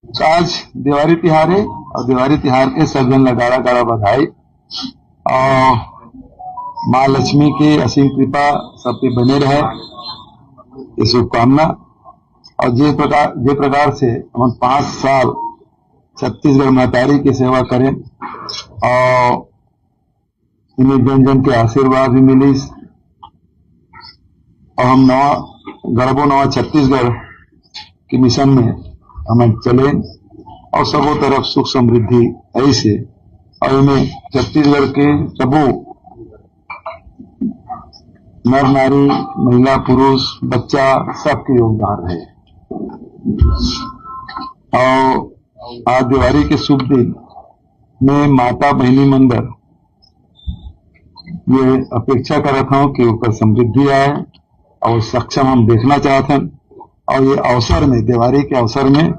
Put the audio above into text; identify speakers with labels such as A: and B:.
A: तो आज दिवाली तिहार है और दिवाली तिहार के सब जन लगाड़ा गाड़ा बधाई और माँ लक्ष्मी की असीम कृपा सब पे बने रहे, ये शुभकामना। और जिस प्रकार से हम 5 साल छत्तीसगढ़ महतारी की सेवा करें और इन्हें जन जन के आशीर्वाद भी मिली और हम गढ़बो नवा छत्तीसगढ़ के मिशन में हमें चले और सबों तरफ सुख समृद्धि ऐसे और इनमें छत्तीसगढ़ के सबों नर नारी महिला पुरुष बच्चा सबके योगदान है। और आज दिवाली के शुभ दिन में माता बहनी मंदिर ये अपेक्षा कर रहा हूं कि ऊपर समृद्धि आए और सक्षम हम देखना चाहते हैं। और ये अवसर में दिवाली के अवसर में